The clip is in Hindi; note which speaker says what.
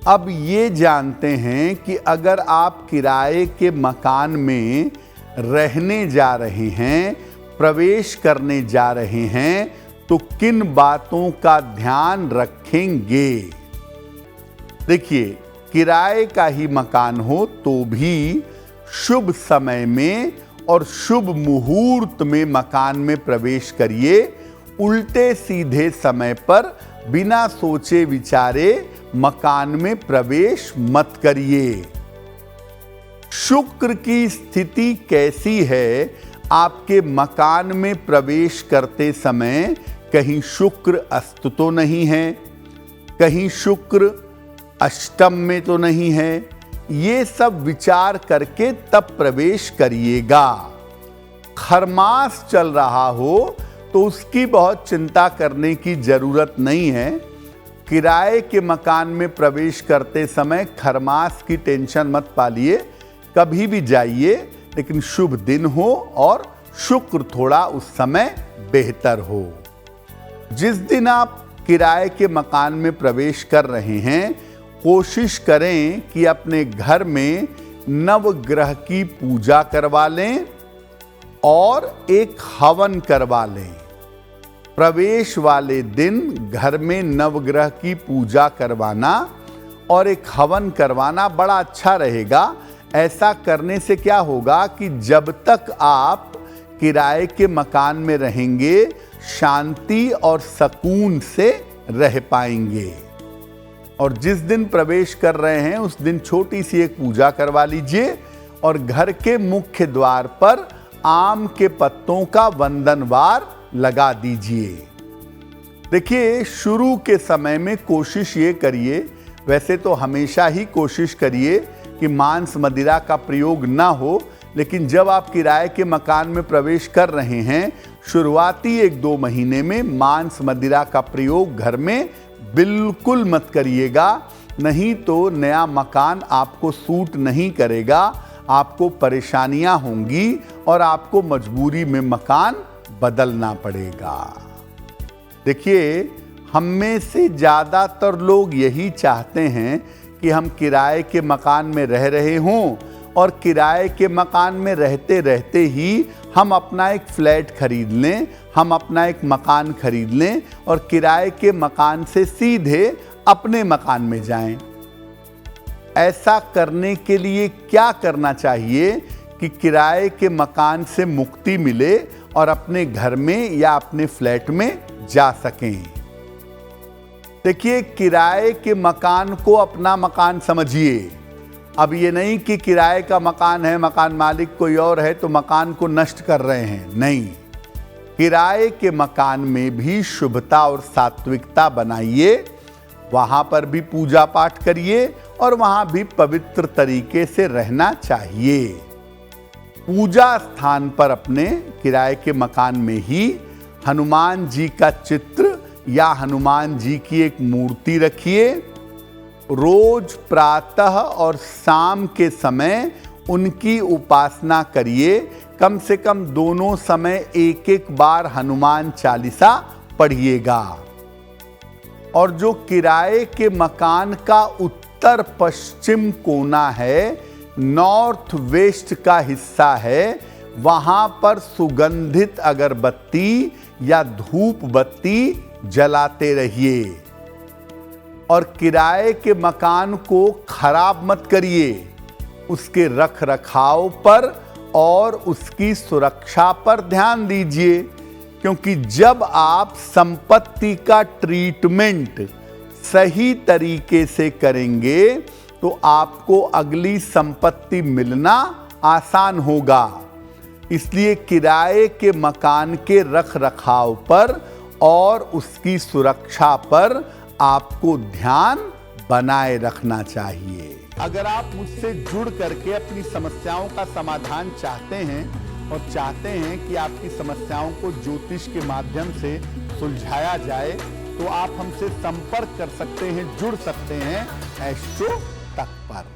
Speaker 1: अब ये जानते हैं कि अगर आप किराए के मकान में रहने जा रहे हैं, प्रवेश करने जा रहे हैं, तो किन बातों का ध्यान रखेंगे। देखिए, किराए का ही मकान हो तो भी शुभ समय में और शुभ मुहूर्त में मकान में प्रवेश करिए। उल्टे सीधे समय पर बिना सोचे विचारे मकान में प्रवेश मत करिए। शुक्र की स्थिति कैसी है आपके मकान में प्रवेश करते समय? कहीं शुक्र अस्त तो नहीं है, कहीं शुक्र अष्टम में तो नहीं है। ये सब विचार करके तब प्रवेश करिएगा। खरमास चल रहा हो तो उसकी बहुत चिंता करने की जरूरत नहीं है। किराए के मकान में प्रवेश करते समय खरमास की टेंशन मत पालिए, कभी भी जाइए, लेकिन शुभ दिन हो और शुक्र थोड़ा उस समय बेहतर हो। जिस दिन आप किराए के मकान में प्रवेश कर रहे हैं, कोशिश करें कि अपने घर में नवग्रह की पूजा करवा लें और एक हवन करवा लें। प्रवेश वाले दिन घर में नवग्रह की पूजा करवाना और एक हवन करवाना बड़ा अच्छा रहेगा। ऐसा करने से क्या होगा कि जब तक आप किराए के मकान में रहेंगे, शांति और सुकून से रह पाएंगे। और जिस दिन प्रवेश कर रहे हैं उस दिन छोटी सी एक पूजा करवा लीजिए और घर के मुख्य द्वार पर आम के पत्तों का वंदनवार लगा दीजिए। देखिए, शुरू के समय में कोशिश ये करिए, वैसे तो हमेशा ही कोशिश करिए कि मांस मदिरा का प्रयोग ना हो, लेकिन जब आप किराए के मकान में प्रवेश कर रहे हैं, शुरुआती 1-2 महीने में मांस मदिरा का प्रयोग घर में बिल्कुल मत करिएगा, नहीं तो नया मकान आपको सूट नहीं करेगा, आपको परेशानियां होंगी और आपको मजबूरी में मकान बदलना पड़ेगा। देखिए, हम में से ज़्यादातर लोग यही चाहते हैं कि हम किराए के मकान में रह रहे हों और किराए के मकान में रहते रहते ही हम अपना एक फ्लैट खरीद लें, हम अपना एक मकान खरीद लें और किराए के मकान से सीधे अपने मकान में जाएं। ऐसा करने के लिए क्या करना चाहिए कि किराए के मकान से मुक्ति मिले और अपने घर में या अपने फ्लैट में जा सकें। देखिए, किराए के मकान को अपना मकान समझिए। अब ये नहीं कि किराए का मकान है, मकान मालिक कोई और है तो मकान को नष्ट कर रहे हैं, नहीं। किराए के मकान में भी शुभता और सात्विकता बनाइए, वहां पर भी पूजा पाठ करिए और वहां भी पवित्र तरीके से रहना चाहिए। पूजा स्थान पर अपने किराए के मकान में ही हनुमान जी का चित्र या हनुमान जी की एक मूर्ति रखिए। रोज प्रातः और शाम के समय उनकी उपासना करिए। कम से कम दोनों समय एक बार हनुमान चालीसा पढ़िएगा। और जो किराए के मकान का उत्तर पश्चिम कोना है, नॉर्थ वेस्ट का हिस्सा है, वहां पर सुगंधित अगरबत्ती या धूप बत्ती जलाते रहिए। और किराए के मकान को खराब मत करिए, उसके रख रखाव पर और उसकी सुरक्षा पर ध्यान दीजिए, क्योंकि जब आप संपत्ति का ट्रीटमेंट सही तरीके से करेंगे तो आपको अगली संपत्ति मिलना आसान होगा। इसलिए किराए के मकान के रख रखाव पर और उसकी सुरक्षा पर आपको ध्यान बनाए रखना चाहिए। अगर आप मुझसे जुड़ करके अपनी समस्याओं का समाधान चाहते हैं और चाहते हैं कि आपकी समस्याओं को ज्योतिष के माध्यम से सुलझाया जाए, तो आप हमसे संपर्क कर सकते हैं, जुड़ सकते हैं एस्ट्रो तक पर।